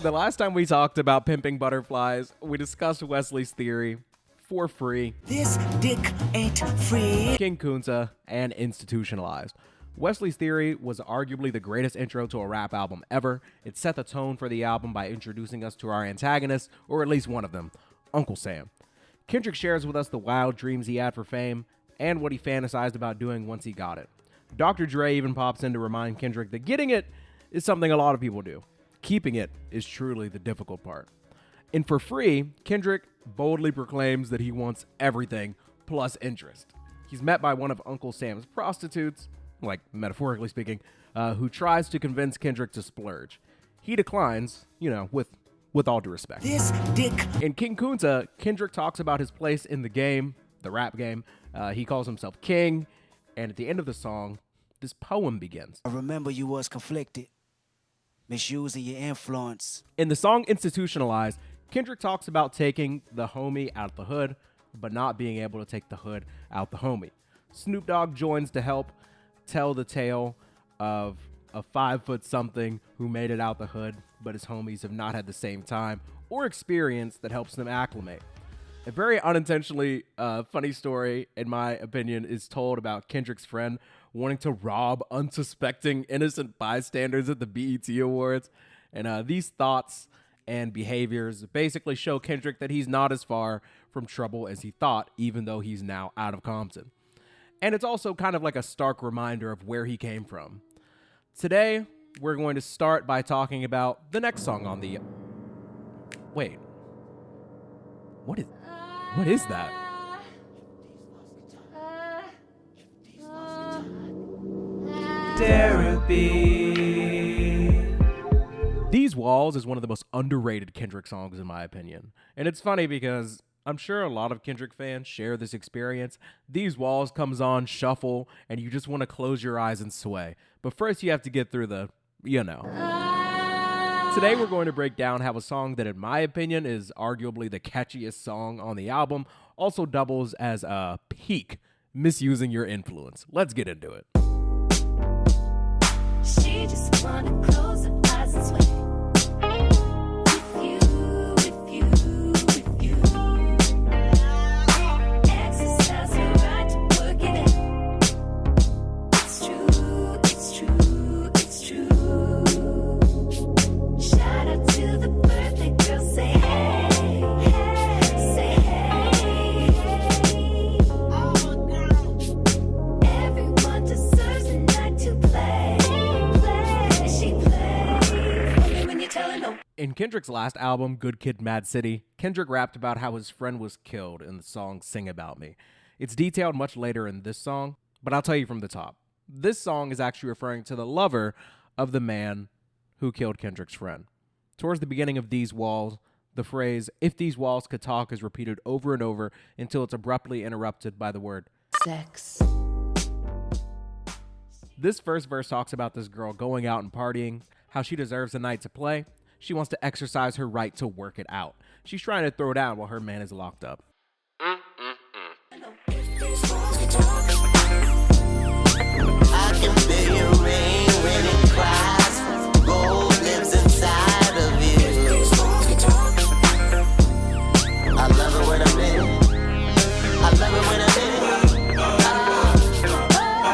The last time we talked about pimping butterflies, we discussed Wesley's theory, For Free, This dick ain't free, King Kunta, and Institutionalized. Wesley's theory was arguably the greatest intro to a rap album ever. It set the tone for the album by introducing us to our antagonist, or at least one of them, Uncle Sam. Kendrick shares with us the wild dreams he had for fame and what he fantasized about doing once he got it. Dr. Dre even pops in to remind Kendrick that getting it is something a lot of people do. Keeping it is truly the difficult part. In For Free, Kendrick boldly proclaims that he wants everything plus interest. He's met by one of Uncle Sam's prostitutes, like metaphorically speaking, who tries to convince Kendrick to splurge. He declines, with all due respect. this dick. In King Kunta, Kendrick talks about his place in the game, the rap game. He calls himself king, and at the end of the song, this poem begins. I remember you was conflicted, misusing your influence. In the song Institutionalized, Kendrick talks about taking the homie out the hood, but not being able to take the hood out the homie. Snoop Dogg joins to help tell the tale of a 5-foot-something who made it out the hood, but his homies have not had the same time or experience that helps them acclimate. A very unintentionally funny story, in my opinion, is told about Kendrick's friend wanting to rob unsuspecting innocent bystanders at the BET Awards. And these thoughts and behaviors basically show Kendrick that he's not as far from trouble as he thought, even though he's now out of Compton. And it's also kind of like a stark reminder of where he came from. Today, we're going to start by talking about the next song on the... Wait. What is that? Derapy. These Walls is one of the most underrated Kendrick songs in my opinion. And it's funny because I'm sure a lot of Kendrick fans share this experience. These Walls comes on, shuffle, and you just want to close your eyes and sway. But first you have to get through the, Today we're going to break down how a song that in my opinion is arguably the catchiest song on the album also doubles as a peak misusing your influence. Let's get into it. She just wanna close her eyes and sway. Exercise her right to work it in. It's true, it's true, it's true. Shout out to the birthday girl, say hey, hey, say hey, hey. Everyone deserves a night to play. In Kendrick's last album, Good Kid, Mad City, Kendrick rapped about how his friend was killed in the song Sing About Me. It's detailed much later in this song, but I'll tell you from the top. This song is actually referring to the lover of the man who killed Kendrick's friend. Towards the beginning of These Walls, the phrase, "If these walls could talk," is repeated over and over until it's abruptly interrupted by the word sex. This first verse talks about this girl going out and partying, how she deserves a night to play. She wants to exercise her right to work it out. She's trying to throw down while her man is locked up. I can feel your rain when it cries. Gold lives inside of you. I love it when I'm in. I love it when I'm in.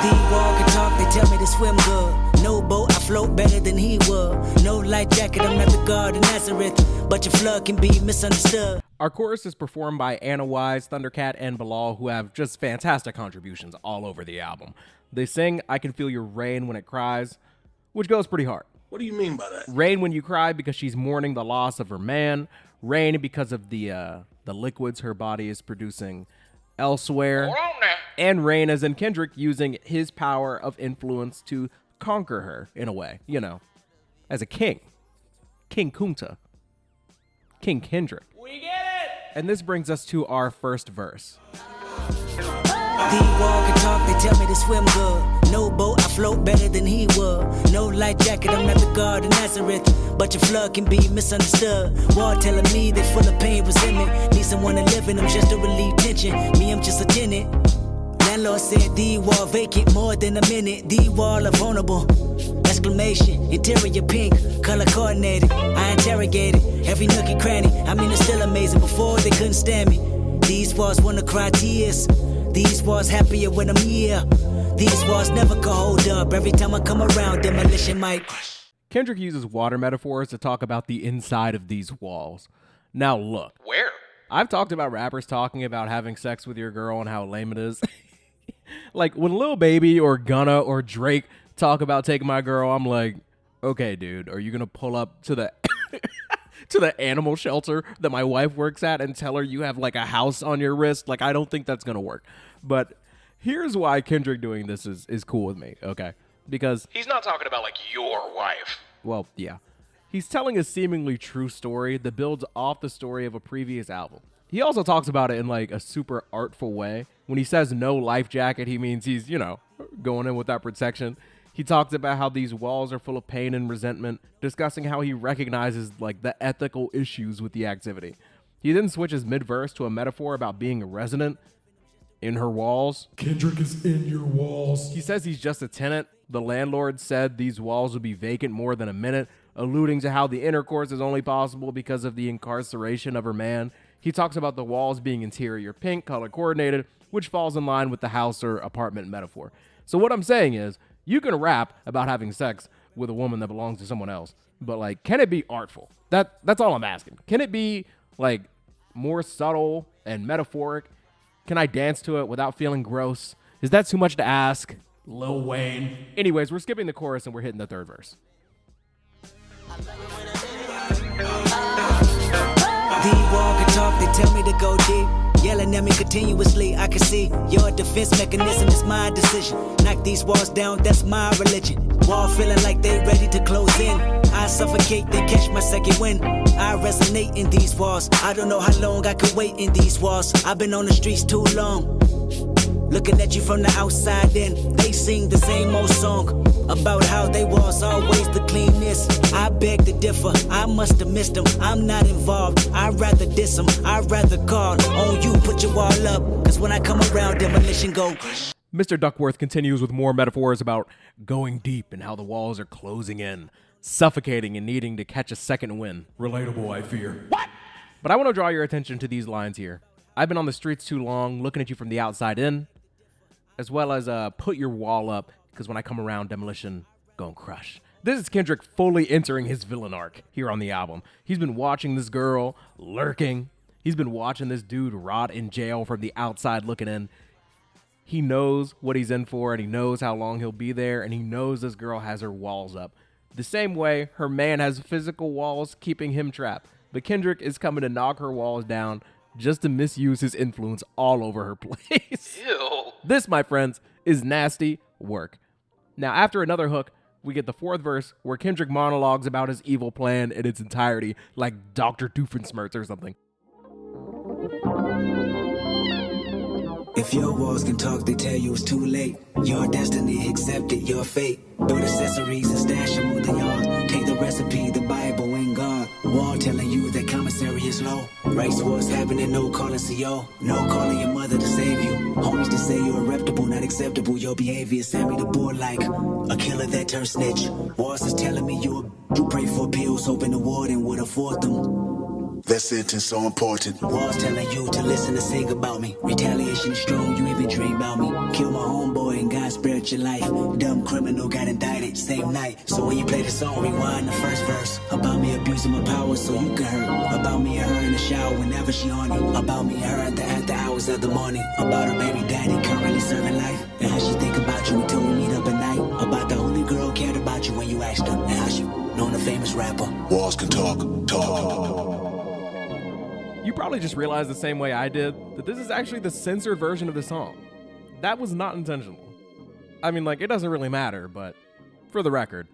The wall can talk, they tell me to swim good. No boat, I float better than he would. No light jacket, I'm not the God of Nazareth. But your flood can be misunderstood. Our chorus is performed by Anna Wise, Thundercat, and Bilal, who have just fantastic contributions all over the album. They sing I Can Feel Your Rain When It Cries, which goes pretty hard. What do you mean by that? Rain when you cry because she's mourning the loss of her man. Rain because of the liquids her body is producing elsewhere. And rain as in Kendrick using his power of influence to conquer her in a way, as a king. King Kunta. King Kendrick. We get it! And this brings us to our first verse. The wall can talk, they tell me to swim good. No boat, I float better than he would. No light jacket, I'm not the God of Nazareth. But your flood can be misunderstood. Wall telling me they full of pain, resentment. Need someone to live in them just to relieve tension. Me, I'm just a tenant. Landlord said the wall vacant more than a minute. The wall are vulnerable. Exclamation, interior pink, color coordinated. I interrogated every nook and cranny. I mean, it's still amazing. Before they couldn't stand me. These walls wanna cry tears. These walls happier when I'm here. These walls never can hold up. Every time I come around, demolition might. Kendrick uses water metaphors to talk about the inside of these walls. Now look. Where? I've talked about rappers talking about having sex with your girl and how lame it is. Like when Lil Baby or Gunna or Drake talk about taking my girl, I'm like, okay, dude, are you gonna pull up to the to the animal shelter that my wife works at and tell her you have like a house on your wrist? Like, I don't think that's gonna work. But here's why Kendrick doing this is cool with me, okay? Because He's not talking about like your wife. well, yeah. He's telling a seemingly true story that builds off the story of a previous album. He also talks about it in like a super artful way. When he says no life jacket, he means he's, going in without protection. He talks about how these walls are full of pain and resentment, discussing how he recognizes like the ethical issues with the activity. He then switches mid-verse to a metaphor about being a resident in her walls. Kendrick is in your walls. He says he's just a tenant. The landlord said these walls would be vacant more than a minute, alluding to how the intercourse is only possible because of the incarceration of her man. He talks about the walls being interior pink, color coordinated, which falls in line with the house or apartment metaphor. So what I'm saying is, you can rap about having sex with a woman that belongs to someone else, but like, can it be artful? That's all I'm asking. Can it be like more subtle and metaphoric? Can I dance to it without feeling gross? Is that too much to ask? Lil Wayne. Anyways, we're skipping the chorus and we're hitting the third verse. The wall can talk, they tell me to go deep. Yelling at me continuously, I can see your defense mechanism is my decision. Knock these walls down, that's my religion. Wall feeling like they ready to close in. I suffocate, then catch my second wind. I resonate in these walls. I don't know how long I could wait in these walls. I've been on the streets too long. Looking at you from the outside in, they sing the same old song about how they was always the cleanest. I beg to differ, I must have missed them. I'm not involved, I'd rather diss them. I'd rather call on you, put your wall up. Cause when I come around, demolition go. Mr. Duckworth continues with more metaphors about going deep and how the walls are closing in, suffocating and needing to catch a second wind. Relatable, I fear. What? But I want to draw your attention to these lines here. I've been on the streets too long, looking at you from the outside in, as well as put your wall up, because when I come around, demolition gon' crush. This is Kendrick fully entering his villain arc here on the album. He's been watching this girl lurking. He's been watching this dude rot in jail from the outside looking in. He knows what he's in for, and he knows how long he'll be there, and he knows this girl has her walls up. The same way her man has physical walls keeping him trapped. But Kendrick is coming to knock her walls down just to misuse his influence all over her place. Ew. This, my friends, is nasty work. Now, after another hook, we get the fourth verse where Kendrick monologues about his evil plan in its entirety, like Dr. Doofenshmirtz or something. If your walls can talk, they tell you it's too late. Your destiny accepted, your fate. Build accessories and stash them on the yard. Take the recipe, the Bible and God. Wall telling you that commissary is low. Race wars happening, no calling CO. No calling your mother to save you. Homies to say you're reputable, not acceptable. Your behavior sent me to board like a killer that turned snitch. Walls is telling me you pray for pills, hoping the warden would afford them. That sentence so important. Walls telling you to listen to sing about me. Retaliation is strong, you even dream about me. Kill my homeboy and God spared your life. Dumb criminal got indicted same night. So when you play the song, rewind the first verse. About me abusing my power so you can hurt. About me and her in the shower whenever she on it. About me and her at the after hours of the morning. About her baby daddy currently serving life. And how she think about you until we meet up at night. About the only girl cared about you when you asked her. And how she known a famous rapper. Walls can talk. You probably just realized the same way I did that this is actually the censored version of the song. That was not intentional. I mean, like, it doesn't really matter, but for the record,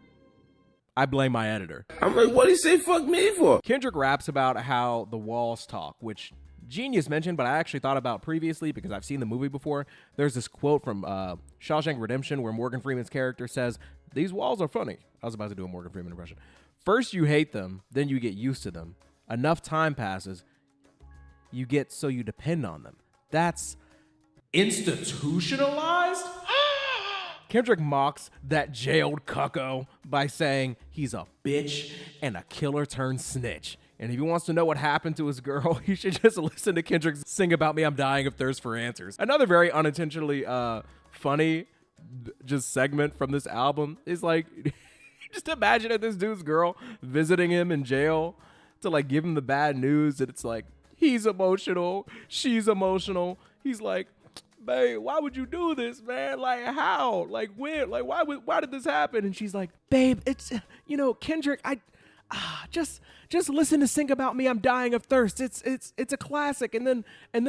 I blame my editor. I'm like, what do you say fuck me for? Kendrick raps about how the walls talk, which Genius mentioned, but I actually thought about previously because I've seen the movie before. There's this quote from Shawshank Redemption where Morgan Freeman's character says, "These walls are funny." I was about to do a Morgan Freeman impression. First you hate them, then you get used to them. Enough time passes, you get so you depend on them. That's Institutionalized? Kendrick mocks that jailed cucko by saying he's a bitch and a killer turned snitch. And if he wants to know what happened to his girl, he should just listen to Kendrick sing about me, I'm dying of thirst for answers. Another very unintentionally funny just segment from this album is like, just imagine if this dude's girl visiting him in jail to like give him the bad news, and it's like, he's emotional, she's emotional. He's like, babe, why would you do this, man? Like, how? Like, when? Like, why did this happen? And she's like, babe, it's, Kendrick, just listen to Sing About Me, I'm Dying of Thirst. It's a classic. And then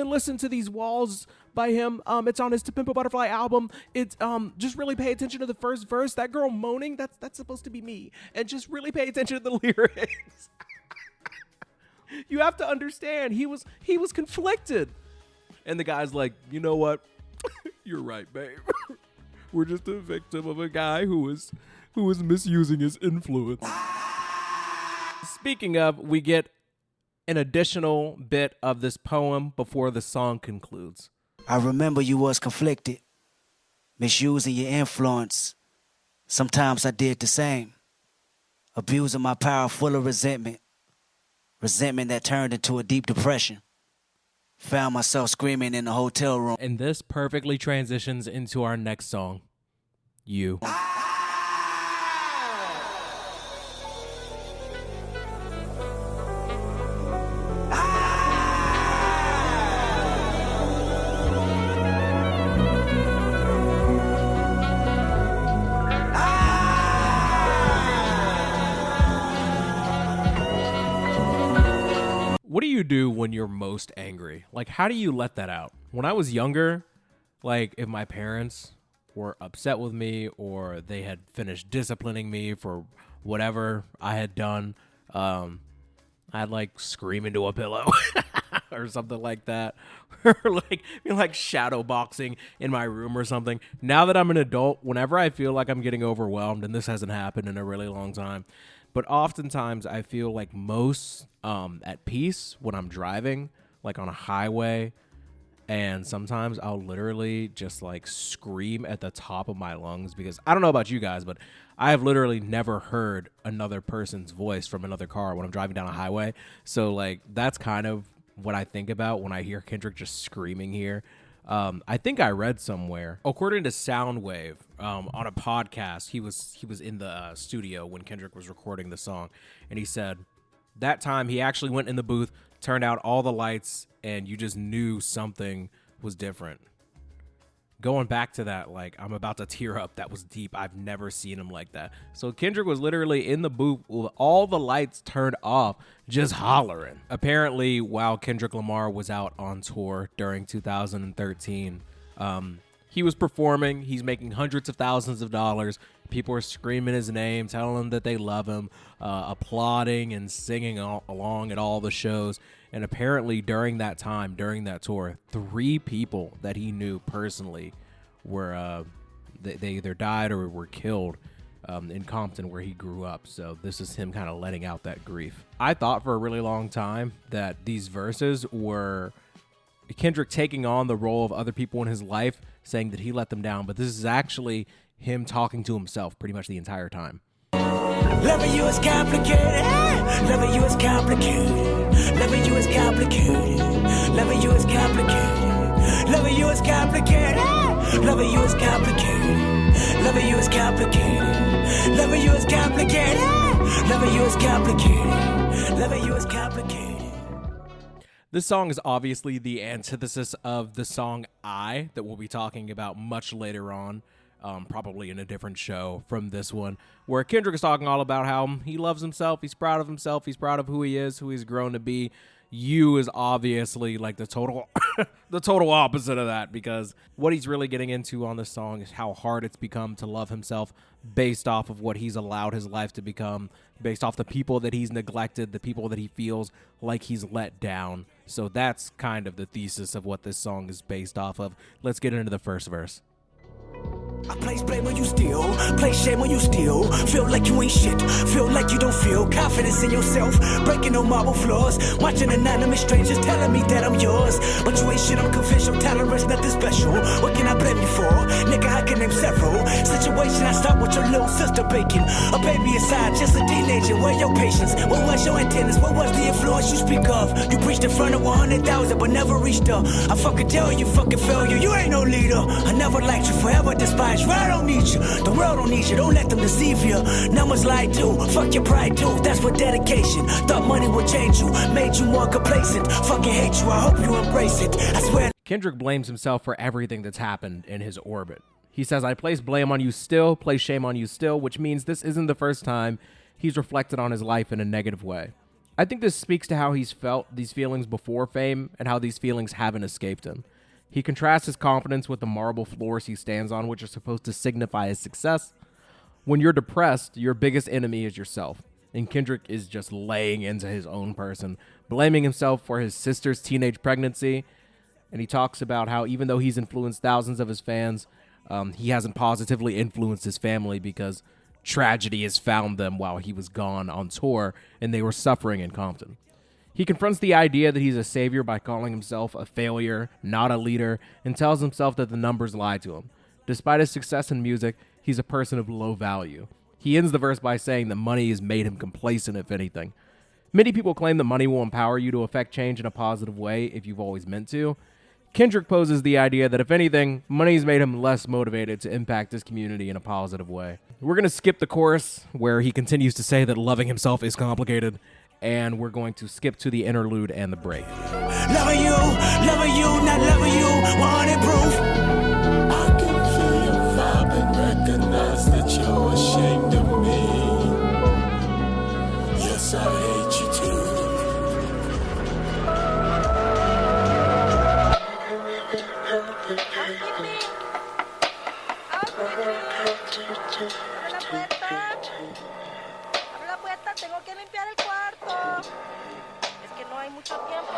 listen to these walls by him. It's on his To Pimp a Butterfly album. It's just really pay attention to the first verse. That girl moaning, that's supposed to be me. And just really pay attention to the lyrics. You have to understand, he was conflicted. And the guy's like, you know what? You're right, babe. We're just a victim of a guy who was misusing his influence. Speaking of, we get an additional bit of this poem before the song concludes. I remember you was conflicted, misusing your influence. Sometimes I did the same, abusing my power full of resentment that turned into a deep depression. Found myself screaming in the hotel room. And this perfectly transitions into our next song, You. What do you do when you're most angry? Like, how do you let that out? When I was younger, like, if my parents were upset with me or they had finished disciplining me for whatever I had done, I'd, like, scream into a pillow or something like that. Or, like shadow boxing in my room or something. Now that I'm an adult, whenever I feel like I'm getting overwhelmed, and this hasn't happened in a really long time, but oftentimes I feel like most at peace when I'm driving, like on a highway, and sometimes I'll literally just like scream at the top of my lungs because I don't know about you guys, but I have literally never heard another person's voice from another car when I'm driving down a highway. So like that's kind of what I think about when I hear Kendrick just screaming here. I think I read somewhere, according to Soundwave, on a podcast, he was in the studio when Kendrick was recording the song, and he said that time he actually went in the booth, turned out all the lights, and you just knew something was different. Going back to that, like, I'm about to tear up. That was deep. I've never seen him like that. So Kendrick was literally in the booth with all the lights turned off, just hollering. Apparently, while Kendrick Lamar was out on tour during 2013, he was performing. He's making hundreds of thousands of dollars. People are screaming his name, telling him that they love him, applauding and singing along at all the shows. And apparently during that time, during that tour, 3 people that he knew personally were, they either died or were killed in Compton where he grew up. So this is him kind of letting out that grief. I thought for a really long time that these verses were Kendrick taking on the role of other people in his life, saying that he let them down. But this is actually him talking to himself pretty much the entire time. Loving you is complicated. Loving you is complicated. Loving you is complicated. Loving you is complicated. Loving you is complicated. Loving you is complicated. Loving you is complicated. Loving you is complicated. Loving you is complicated. Loving you is complicated. This song is obviously the antithesis of the song I that we'll be talking about much later on. Probably in a different show from this one, where Kendrick is talking all about how he loves himself, he's proud of himself, he's proud of who he is, who he's grown to be. You is obviously like the total the total opposite of that, because what he's really getting into on this song is how hard it's become to love himself based off of what he's allowed his life to become, based off the people that he's neglected, the people that he feels like he's let down. So that's kind of the thesis of what this song is based off of. Let's get into the first verse. I place blame when you steal, place shame when you steal. Feel like you ain't shit, feel like you don't feel confidence in yourself. Breaking no marble floors, watching anonymous strangers telling me that I'm yours. But you ain't shit, I'm convinced your tolerance nothing special. What can I blame you for? Nigga, I can name several. Situation I start with your little sister baking. A baby aside, just a teenager, where your patience? What was your antennas? What was the influence you speak of? You preached in front of 100,000 but never reached her. I fucking tell you, fucking failure, you ain't no leader. I never liked you, forever despised. I don't need you, the world don't need you, don't let them deceive you. Numbers lie too, fuck your pride too, that's what dedication. Thought money would change you, made you more complacent. Fucking hate you, I hope you embrace it, I swear. Kendrick blames himself for everything that's happened in his orbit. He says, I place blame on you still, place shame on you still, which means this isn't the first time he's reflected on his life in a negative way. I think this speaks to how he's felt these feelings before fame and how these feelings haven't escaped him. He contrasts his confidence with the marble floors he stands on, which are supposed to signify his success. When you're depressed, your biggest enemy is yourself. And Kendrick is just laying into his own person, blaming himself for his sister's teenage pregnancy. And he talks about how even though he's influenced thousands of his fans, he hasn't positively influenced his family because tragedy has found them while he was gone on tour and they were suffering in Compton. He confronts the idea that he's a savior by calling himself a failure, not a leader, and tells himself that the numbers lie to him. Despite his success in music, he's a person of low value. He ends the verse by saying that money has made him complacent, if anything. Many people claim that money will empower you to affect change in a positive way if you've always meant to. Kendrick poses the idea that if anything, money's made him less motivated to impact his community in a positive way. We're going to skip the chorus where he continues to say that loving himself is complicated, and we're going to skip to the interlude and the break. Loving you, not loving you, 100 proof. I can feel your vibe and recognize that you're ashamed of me. Yes, I hate you too. Tengo que limpiar el cuarto. Es que no hay mucho tiempo.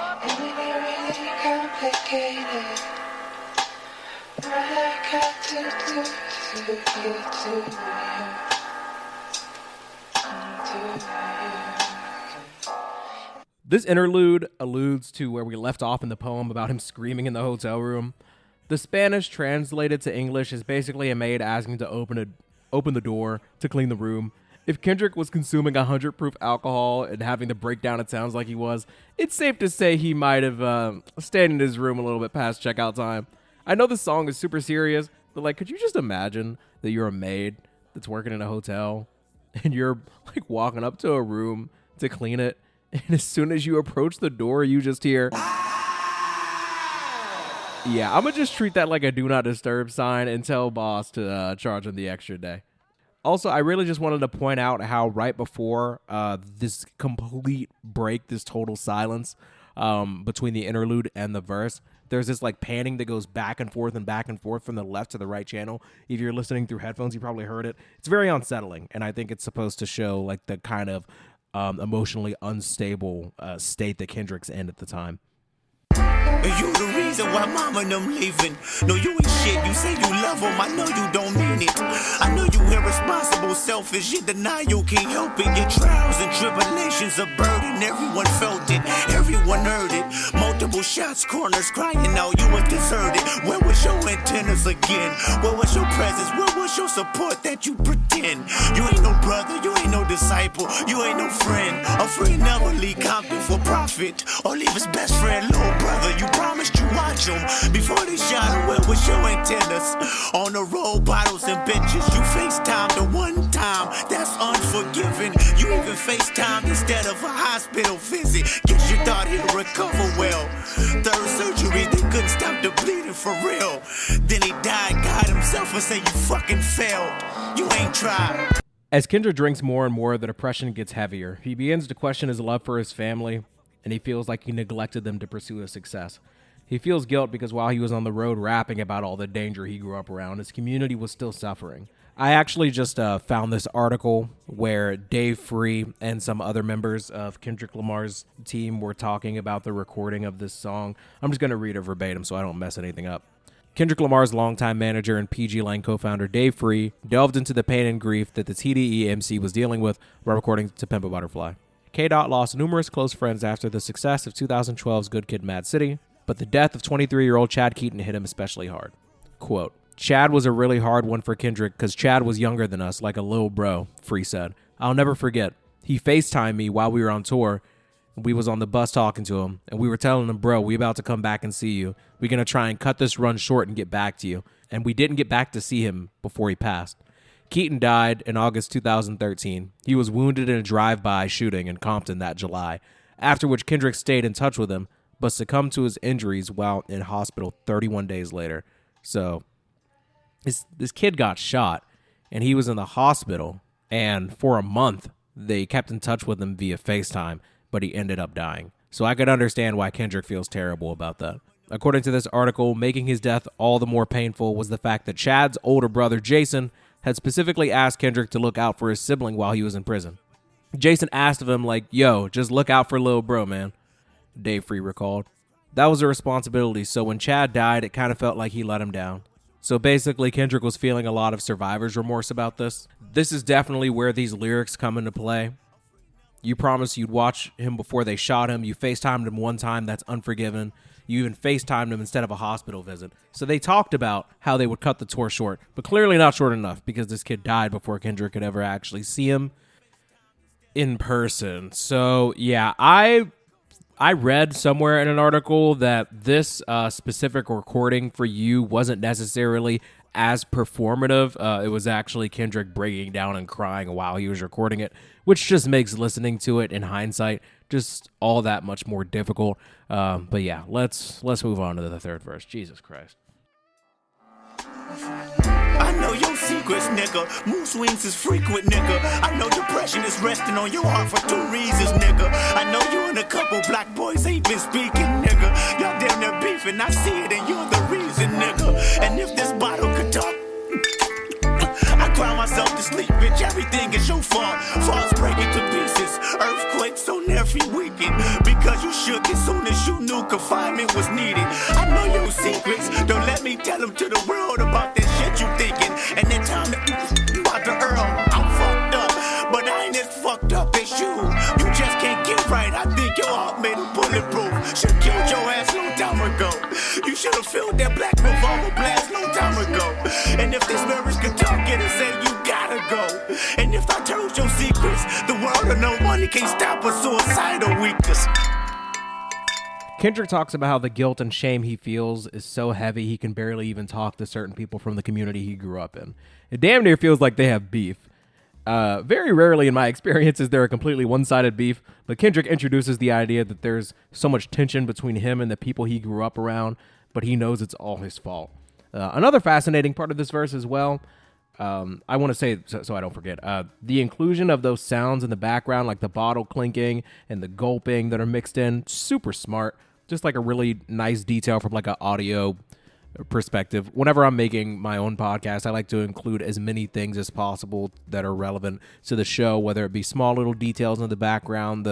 This interlude alludes to where we left off in the poem about him screaming in the hotel room. The Spanish translated to English is basically a maid asking to open the door to clean the room. If Kendrick was consuming 100 proof alcohol and having the breakdown it sounds like he was, it's safe to say he might have stayed in his room a little bit past checkout time. I know this song is super serious, but like, could you just imagine that you're a maid that's working in a hotel and you're like walking up to a room to clean it, and as soon as you approach the door, you just hear... Yeah, I'm gonna just treat that like a do not disturb sign and tell boss to charge him the extra day. Also, I really just wanted to point out how right before this complete break, this total silence between the interlude and the verse, there's this like panning that goes back and forth from the left to the right channel. If you're listening through headphones, you probably heard it. It's very unsettling, and I think it's supposed to show like the kind of emotionally unstable state that Kendrick's in at the time. You the reason why mama and them leaving. No, you ain't shit. You say you love them. I know you don't mean it. I know you irresponsible, selfish. You deny you can't help it. Your trials and tribulations a burden. Everyone felt it. Everyone heard it. Multiple shots, corners crying out. You was deserted. Where was your antennas again? Where was your presence? Where was your support that you pretend? You ain't no brother. You ain't no disciple. You ain't no friend. A friend never leave Compton for profit or leave his best friend, little brother. You promised you watch them before they shot him. Where was your antennas? On the road, bottles and benches. You FaceTime the one time. That's unforgiving. You even FaceTime instead of a hospital visit. Guess you thought he'd recover well. Third surgery, they couldn't stop the bleeding for real. Then he died, God himself, and say you fucking failed. You ain't tried. As Kendrick drinks more and more, the depression gets heavier. He begins to question his love for his family, and he feels like he neglected them to pursue his success. He feels guilt because while he was on the road rapping about all the danger he grew up around, his community was still suffering. I actually just found this article where Dave Free and some other members of Kendrick Lamar's team were talking about the recording of this song. I'm just going to read it verbatim so I don't mess anything up. Kendrick Lamar's longtime manager and PG Lang co-founder Dave Free delved into the pain and grief that the TDE MC was dealing with while recording To Pimp a Butterfly. K-Dot lost numerous close friends after the success of 2012's Good Kid, Mad City, but the death of 23-year-old Chad Keaton hit him especially hard. Quote, Chad was a really hard one for Kendrick because Chad was younger than us, like a little bro, Free said. I'll never forget. He FaceTimed me while we were on tour. We was on the bus talking to him, and we were telling him, bro, we about to come back and see you. We're going to try and cut this run short and get back to you. And we didn't get back to see him before he passed. Keaton died in August 2013. He was wounded in a drive-by shooting in Compton that July, after which Kendrick stayed in touch with him, but succumbed to his injuries while in hospital 31 days later. So this kid got shot, and he was in the hospital, and for a month, they kept in touch with him via FaceTime, but he ended up dying. So I could understand why Kendrick feels terrible about that. According to this article, making his death all the more painful was the fact that Chad's older brother, Jason, had specifically asked Kendrick to look out for his sibling while he was in prison. Jason asked of him, like, yo, just look out for little bro, man. Dave Free recalled. That was a responsibility, so when Chad died, it kind of felt like he let him down. So basically, Kendrick was feeling a lot of survivor's remorse about this. This is definitely where these lyrics come into play. You promised you'd watch him before they shot him. You FaceTimed him one time. That's unforgiven. You even FaceTimed him instead of a hospital visit. So they talked about how they would cut the tour short, but clearly not short enough because this kid died before Kendrick could ever actually see him in person. So yeah, I read somewhere in an article that this specific recording for You wasn't necessarily as performative. It was actually Kendrick breaking down and crying while he was recording it, which just makes listening to it in hindsight just all that much more difficult. But yeah, let's move on to the third verse. Jesus Christ. I know your secrets, nigga. Mood swings is frequent, nigga. I know depression is resting on your heart for 2 reasons, nigga. I know you and a couple black boys ain't been speaking, nigga. Y'all down there beefing, I see it, and you're the reason, nigga. And if this bottle could talk, I cry myself to sleep, bitch. Everything is your fault. Falls breaking to pieces. Earthquakes on every weekend. Because you shook as soon as you knew confinement was needed. I know your secrets. Don't let me tell them to the world about that shit you thinking. And that time that about the Earl. I'm fucked up, but I ain't as fucked up as you. You just can't get right. I think your heart made it bulletproof. Should've killed your ass long time ago. You should've filled that black revolver blast long time ago. And if this marriage could talk, it'll say you gotta go. And if I told your secrets, the world of no money can't stop a suicidal weakness. Kendrick talks about how the guilt and shame he feels is so heavy he can barely even talk to certain people from the community he grew up in. It damn near feels like they have beef. Very rarely in my experience is there a completely one-sided beef, but Kendrick introduces the idea that there's so much tension between him and the people he grew up around, but he knows it's all his fault. Another fascinating part of this verse as well, I want to say, so I don't forget, the inclusion of those sounds in the background, like the bottle clinking and the gulping that are mixed in, super smart. Just like a really nice detail from like an audio perspective. Whenever I'm making my own podcast, I like to include as many things as possible that are relevant to the show, whether it be small little details in the background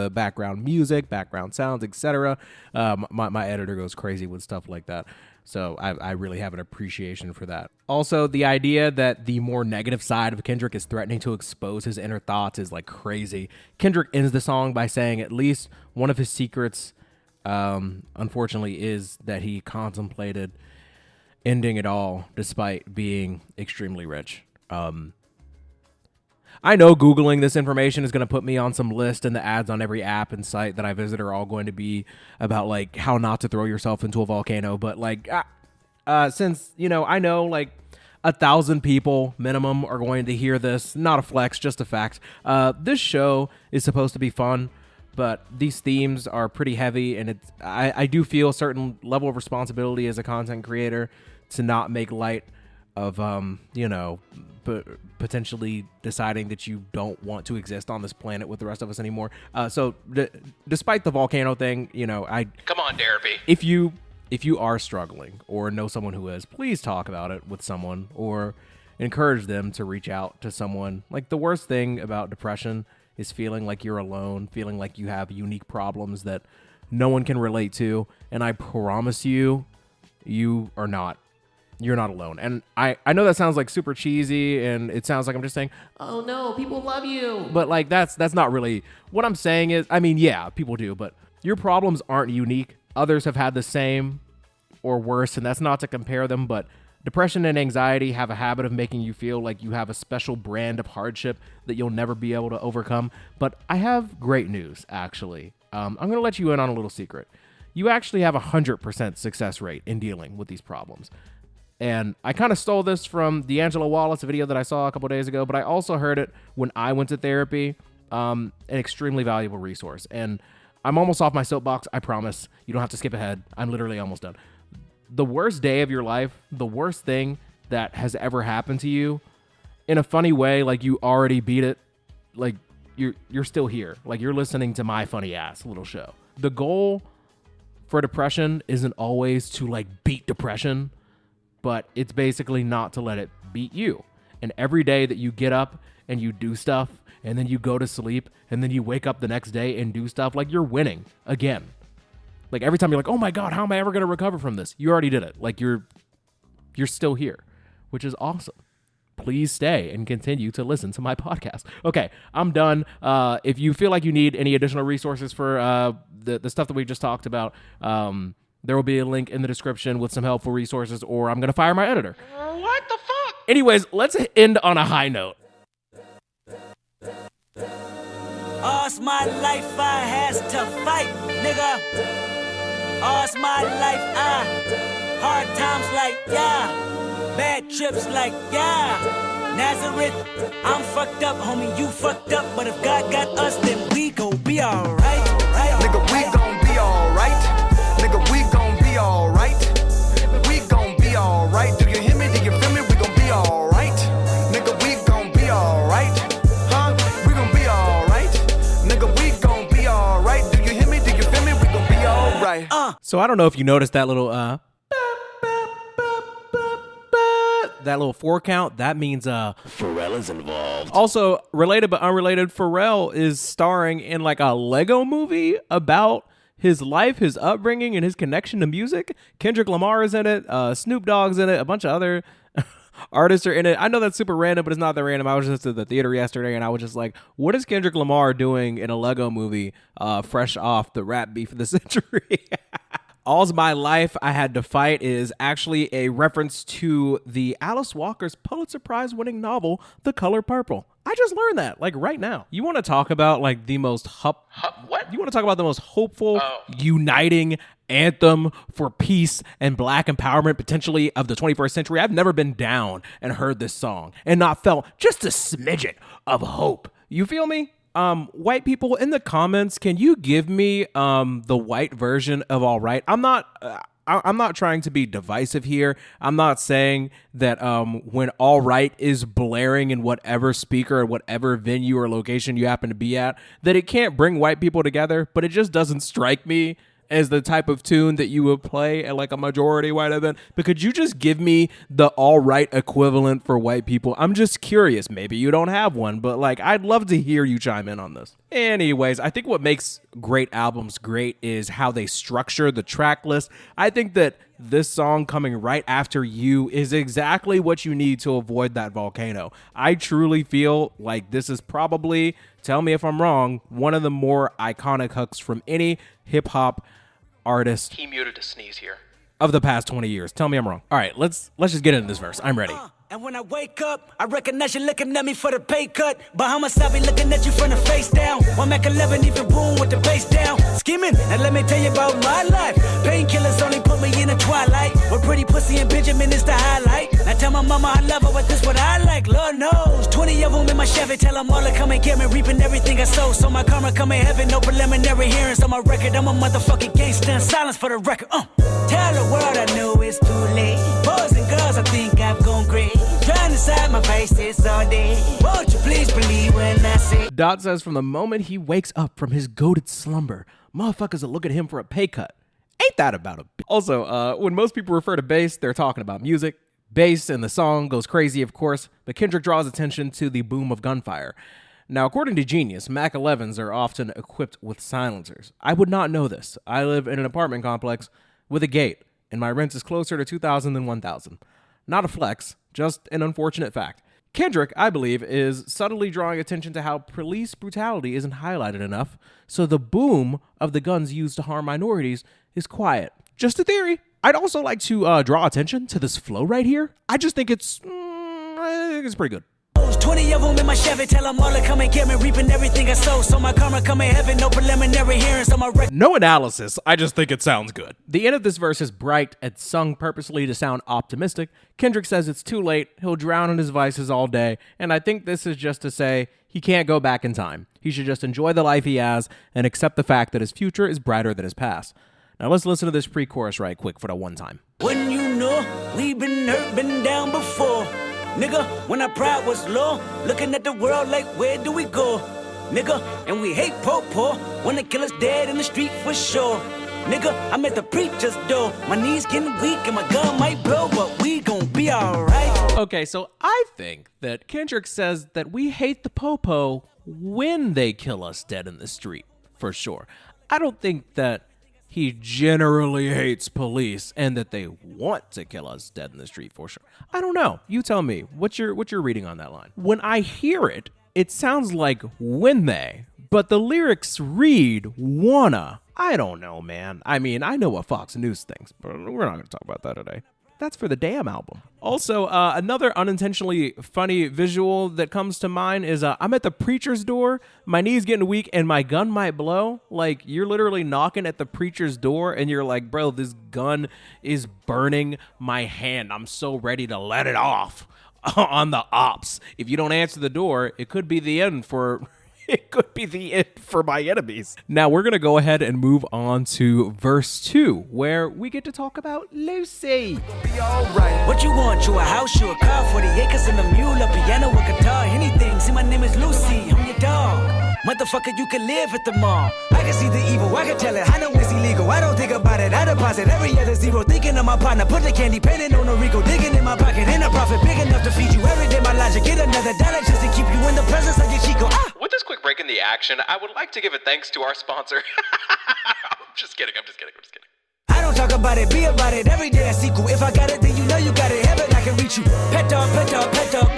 music, background sounds, etc. My editor goes crazy with stuff like that. So I really have an appreciation for that. Also, the idea that the more negative side of Kendrick is threatening to expose his inner thoughts is like crazy. Kendrick ends the song by saying at least one of his secrets, unfortunately, is that he contemplated ending it all despite being extremely rich. I know Googling this information is going to put me on some list, and the ads on every app and site that I visit are all going to be about like how not to throw yourself into a volcano. But like, since, you know, I know like 1,000 people minimum are going to hear this, not a flex, just a fact. This show is supposed to be fun, but these themes are pretty heavy, and I do feel a certain level of responsibility as a content creator to not make light of, potentially deciding that you don't want to exist on this planet with the rest of us anymore. So despite the volcano thing, Come on, Derapy. If you are struggling or know someone who is, please talk about it with someone or encourage them to reach out to someone. Like, the worst thing about depression is feeling like you're alone, feeling like you have unique problems that no one can relate to. And I promise you, you are not. you're not alone. And I know that sounds like super cheesy, and it sounds like I'm just saying, oh no, people love you. But like that's not really what I'm saying. Is, I mean, yeah, people do, but your problems aren't unique. Others have had the same or worse, and that's not to compare them, but depression and anxiety have a habit of making you feel like you have a special brand of hardship that you'll never be able to overcome. But I have great news, actually. I'm going to let you in on a little secret. You actually have a 100% success rate in dealing with these problems. And I kind of stole this from D'Angelo Wallace, a video that I saw a couple days ago, but I also heard it when I went to therapy. An extremely valuable resource. And I'm almost off my soapbox, I promise. You don't have to skip ahead. I'm literally almost done. The worst day of your life, the worst thing that has ever happened to you, in a funny way, like you already beat it, like you're still here. Like you're listening to my funny ass little show. The goal for depression isn't always to like beat depression, but it's basically not to let it beat you. And every day that you get up and you do stuff, and then you go to sleep, and then you wake up the next day and do stuff, like you're winning again. Like every time you're like, oh my God, how am I ever going to recover from this? You already did it. Like you're still here, which is awesome. Please stay and continue to listen to my podcast. Okay, I'm done. If you feel like you need any additional resources for the stuff that we just talked about, there will be a link in the description with some helpful resources, or I'm going to fire my editor. What the fuck? Anyways, let's end on a high note. All's my life I has to fight, nigga. All's my life hard times like, yeah. Bad trips like, yeah. Nazareth, I'm fucked up, homie, you fucked up. But if God got us, then we gon' be alright. Nigga, we gon' be alright. Nigga, we gon' be alright. We gon' be alright. Do you hear me? Do you feel me? We gon' be alright. Nigga, we gon' be alright. Huh? We gon' be alright. Nigga, we gon' be alright. Do you hear me? Do you feel me? We gon' be alright. So I don't know if you noticed that little that little 4 count. That means Pharrell is involved. Also, related but unrelated, Pharrell is starring in like a Lego movie about his life, his upbringing, and his connection to music. Kendrick Lamar is in it. Snoop Dogg's in it. A bunch of other artists are in it. I know that's super random, but it's not that random. I was just at the theater yesterday, and I was just like, what is Kendrick Lamar doing in a Lego movie fresh off the rap beef of the century? All's My Life I Had to Fight is actually a reference to the Alice Walker's Pulitzer Prize winning novel, The Color Purple. I just learned that, like, right now. You want to talk about, like, the most what? You want to talk about the most hopeful, uniting anthem for peace and black empowerment, potentially, of the 21st century? I've never been down and heard this song and not felt just a smidgen of hope. You feel me? White people in the comments, can you give me the white version of All Right? I'm not trying to be divisive here. I'm not saying that when All Right is blaring in whatever speaker or whatever venue or location you happen to be at, that it can't bring white people together, but it just doesn't strike me as the type of tune that you would play at like a majority white event. But could you just give me the All Right equivalent for white people? I'm just curious. Maybe you don't have one, but like I'd love to hear you chime in on this. Anyways, I think what makes great albums great is how they structure the track list. I think that this song coming right after You is exactly what you need to avoid that volcano. I truly feel like this is probably, tell me if I'm wrong, one of the more iconic hooks from any hip-hop artist. He muted a sneeze here. Of the past 20 years. Tell me I'm wrong. All right, let's just get into this verse. I'm ready. And when I wake up, I recognize you looking at me for the pay cut. Bahamas, I be looking at you from the face down. One Mac 11, even boom with the bass down. Scheming, and let me tell you about my life. Painkillers only put me in the twilight. With pretty pussy and Benjamin is the highlight. I tell my mama I love her, but this what I like. Lord knows, 20 of them in my Chevy. Tell them all to come and get me, reaping everything I sow. So my karma come in heaven, no preliminary hearings on my record. I'm a motherfucking gangster in silence for the record. Tell the world I know it's too late. Boys and girls, I think I've gone great. Trying to decide my faces all day. Won't you please believe when I say? Dot says from the moment he wakes up from his goated slumber, motherfuckers will look at him for a pay cut. Ain't that about a bitch? Also, when most people refer to bass, they're talking about music. Bass in the song goes crazy, of course, but Kendrick draws attention to the boom of gunfire. Now, according to Genius, Mac 11s are often equipped with silencers. I would not know this. I live in an apartment complex with a gate, and my rent is closer to $2,000 than $1,000. Not a flex, just an unfortunate fact. Kendrick, I believe, is subtly drawing attention to how police brutality isn't highlighted enough, so the boom of the guns used to harm minorities is quiet. Just a theory. I'd also like to draw attention to this flow right here. I just think it's pretty good. 20 of them in my Chevy, tell them all to come and get me, reaping everything I sow, so my karma come in heaven, no preliminary hearings on my record. No analysis, I just think it sounds good. The end of this verse is bright and sung purposely to sound optimistic. Kendrick says it's too late, he'll drown in his vices all day, and I think this is just to say he can't go back in time. He should just enjoy the life he has and accept the fact that his future is brighter than his past. Now let's listen to this pre-chorus right quick for the one time. When you know we've been hurt, been down before. Nigga, when our pride was low, looking at the world like, where do we go? Nigga, and we hate po-po, when the killer's dead in the street for sure. Nigga, I'm at the preacher's door, my knees getting weak and my gun might blow, but we gon' be alright. Okay, so I think that Kendrick says that we hate the po-po when they kill us dead in the street, for sure. I don't think that he generally hates police and that they want to kill us dead in the street, for sure. I don't know. You tell me. What's your reading on that line? When I hear it, it sounds like when they, but the lyrics read wanna. I don't know, man. I mean, I know what Fox News thinks, but we're not going to talk about that today. That's for the damn album. Also, another unintentionally funny visual that comes to mind is I'm at the preacher's door, my knee's getting weak, and my gun might blow. Like, you're literally knocking at the preacher's door, and you're like, bro, this gun is burning my hand. I'm so ready to let it off on the ops. If you don't answer the door, it could be the end for... It could be the end for my enemies. Now we're going to go ahead and move on to verse 2, where we get to talk about Lucy. Be alright. What you want? You a house, you a car, 40 acres and a mule, a piano, a guitar, anything. See, my name is Lucy, I'm your dog. Motherfucker, you can live at the mall. I can see the evil, I can tell it. I know it's illegal, I don't think about it. I deposit every other zero, thinking of my partner. Put the candy, painting on a Rico, digging in my pocket. In a profit big enough to feed you every day. My logic, get another dollar just to keep you in the presence of your Chico. With this quick break in the action, I would like to give a thanks to our sponsor. I'm just kidding. I don't talk about it, be about it. Every day I sequel. If I got it, then you know you got it. Heaven, I can reach you. Pet dog, my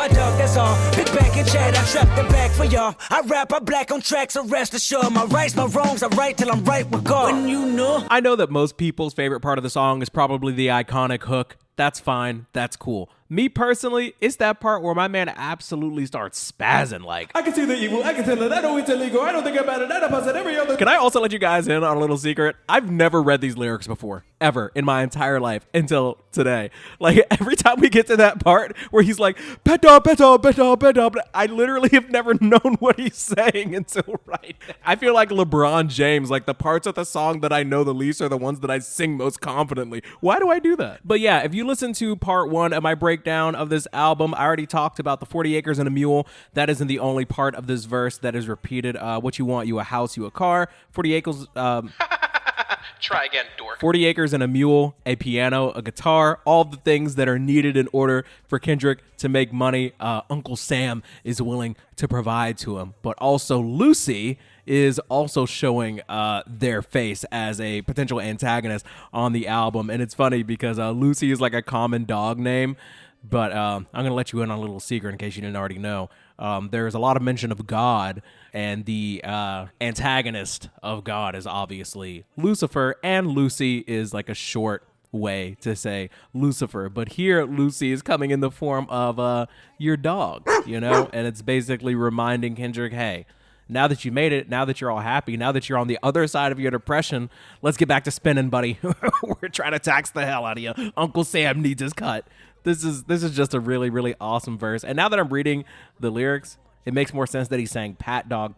dog, that's all. Big back and chat, I trap the back for y'all. I rap, I black on tracks, so rest assured. My rights, my wrongs, I right till I'm right with God. When you know. I know that most people's favorite part of the song is probably the iconic hook. That's fine. That's cool. Me personally, it's that part where my man absolutely starts spazzing like, I can see the evil, I can tell it, I know it's illegal, I don't think about it, I deposit every other... Can I also let you guys in on a little secret? I've never read these lyrics before, ever, in my entire life, until today. Like, every time we get to that part where he's like, pet dog, I literally have never known what he's saying until right now. I feel like LeBron James, like the parts of the song that I know the least are the ones that I sing most confidently. Why do I do that? But yeah, if you listen to part 1 of my breakdown of this album, I already talked about the 40 acres and a mule. That isn't the only part of this verse that is repeated. What you want, you a house, you a car. 40 acres... Try again, dork. 40 acres and a mule, a piano, a guitar, all the things that are needed in order for Kendrick to make money. Uncle Sam is willing to provide to him. But also Lucy is also showing their face as a potential antagonist on the album. And it's funny because Lucy is like a common dog name. But I'm going to let you in on a little secret in case you didn't already know. There's a lot of mention of God, and the antagonist of God is obviously Lucifer, and Lucy is like a short way to say Lucifer. But here, Lucy is coming in the form of your dog, you know? And it's basically reminding Kendrick, hey, now that you made it, now that you're all happy, now that you're on the other side of your depression, let's get back to spinning, buddy. We're trying to tax the hell out of you. Uncle Sam needs his cut. This is just a really, really awesome verse. And now that I'm reading the lyrics, it makes more sense that he's saying pat dog,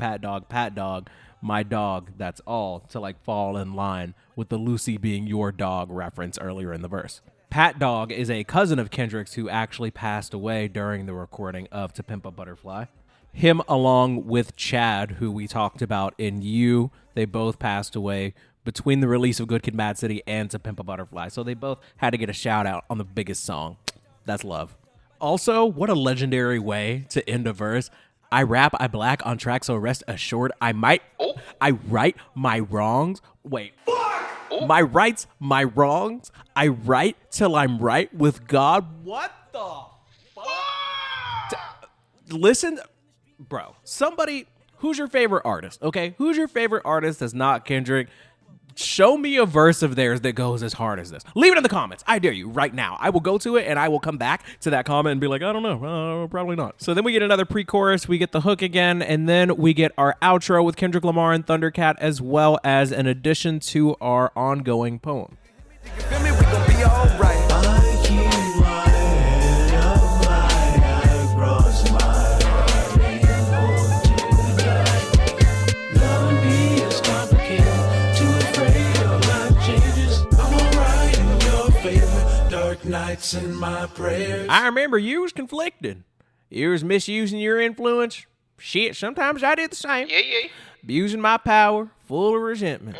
my dog, that's all, to like fall in line with the Lucy being your dog reference earlier in the verse. Pat Dog is a cousin of Kendrick's who actually passed away during the recording of To Pimp a Butterfly. Him along with Chad, who we talked about in You, they both passed away between the release of Good Kid, Mad City and To Pimp a Butterfly. So they both had to get a shout out on the biggest song. That's love. Also, what a legendary way to end a verse. I rap, I black on track, so rest assured I right my wrongs. Wait. My rights, my wrongs. I write till I'm right with God. What? Listen, bro, somebody, who's your favorite artist, okay? Who's your favorite artist that's not Kendrick? Show me a verse of theirs that goes as hard as this. Leave it in the comments. I dare you right now. I will go to it and I will come back to that comment and be like, I don't know, probably not. So then we get another pre-chorus, we get the hook again, and then we get our outro with Kendrick Lamar and Thundercat, as well as an addition to our ongoing poem. You feel me? We gon' be alright. I keep my head up high across my heart and hold you tight. Love me is complicated, too afraid of life changes. I'm alright in your favor, dark nights in my prayers. I remember you was conflicted. You was misusing your influence. Shit, sometimes I did the same. Yeah. Abusing my power, full of resentment.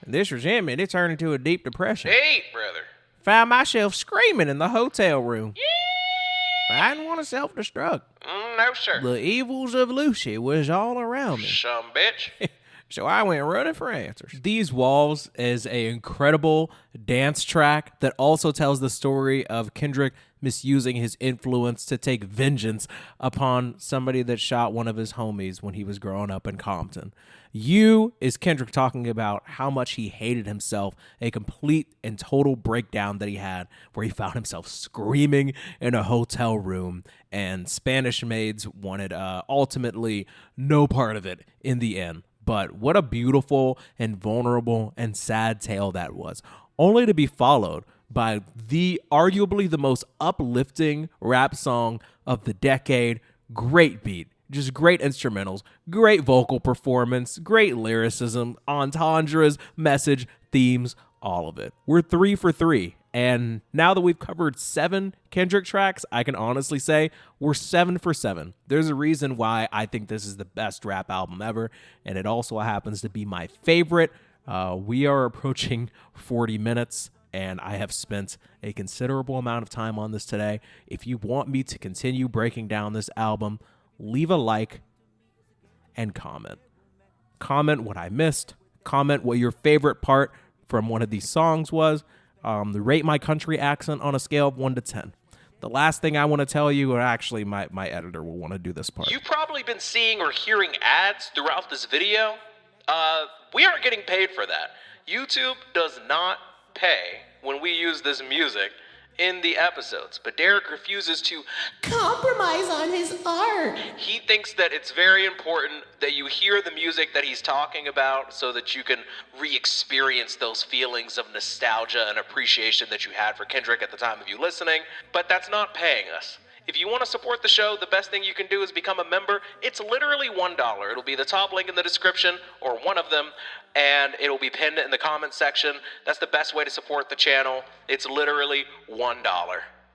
And this resentment, it turned into a deep depression. Hey, brother. Found myself screaming in the hotel room. Yeah. I didn't want to self-destruct. No, sir. The evils of Lucy was all around me. Some bitch. So I went running for answers. These Walls is an incredible dance track that also tells the story of Kendrick misusing his influence to take vengeance upon somebody that shot one of his homies when he was growing up in Compton. You is Kendrick talking about how much he hated himself, a complete and total breakdown that he had where he found himself screaming in a hotel room, and Spanish maids wanted ultimately no part of it in the end. But what a beautiful and vulnerable and sad tale that was, only to be followed by arguably the most uplifting rap song of the decade. Great beat, just great instrumentals, great vocal performance, great lyricism, entendres, message, themes, all of it. We're 3 for 3. And now that we've covered 7 Kendrick tracks, I can honestly say we're 7 for 7. There's a reason why I think this is the best rap album ever, and it also happens to be my favorite. We are approaching 40 minutes, and I have spent a considerable amount of time on this today. If you want me to continue breaking down this album, leave a like and comment. Comment what I missed. Comment what your favorite part from one of these songs was. Rate my country accent on a scale of 1 to 10. The last thing I want to tell you, or actually my editor will want to do this part. You've probably been seeing or hearing ads throughout this video. We aren't getting paid for that. YouTube does not pay when we use this music in the episodes, but Derek refuses to compromise on his art. He thinks that it's very important that you hear the music that he's talking about so that you can re-experience those feelings of nostalgia and appreciation that you had for Kendrick at the time of you listening, but that's not paying us. If you want to support the show, the best thing you can do is become a member. It's literally $1. It'll be the top link in the description, or one of them, and it'll be pinned in the comments section. That's the best way to support the channel. It's literally $1.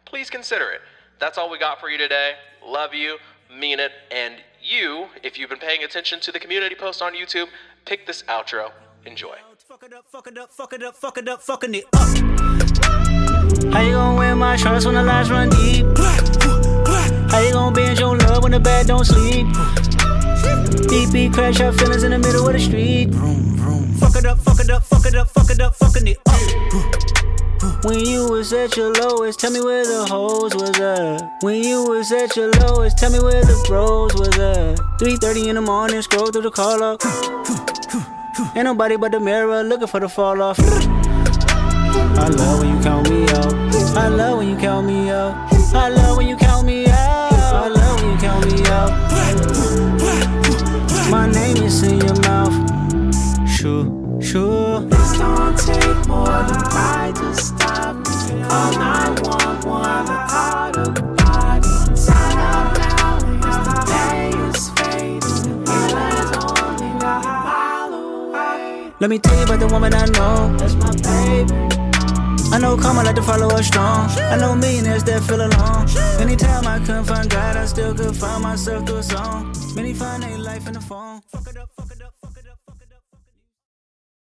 Please consider it. That's all we got for you today. Love you, mean it, and you, if you've been paying attention to the community post on YouTube, pick this outro. Enjoy. Fucking it up. How you gonna wear my shorts when the lights run deep? How you gonna bend your love when the bed don't sleep? Beep, crash your feelings in the middle of the street. Fuck it up, fucking it up. When you was at your lowest, tell me where the hoes was at. When you was at your lowest, tell me where the bros was at. 3:30 in the morning, scroll through the call up. Ain't nobody but the mirror looking for the fall off. I love when you count me out. I love when you count me out. I love when you count me out. I love when you count me out. My name is in your mouth. Sure. This don't take more than pride to stop me. Call 911, out of body. Sign out loud, as the day is fading. Healing only a mile away. Let me tell you about the woman I know. That's my baby. I know karma like to follow us strong. I know millionaires that feel alone. Anytime I couldn't find God, I still could find myself through a song. Many find their life in the phone. Fuck it up.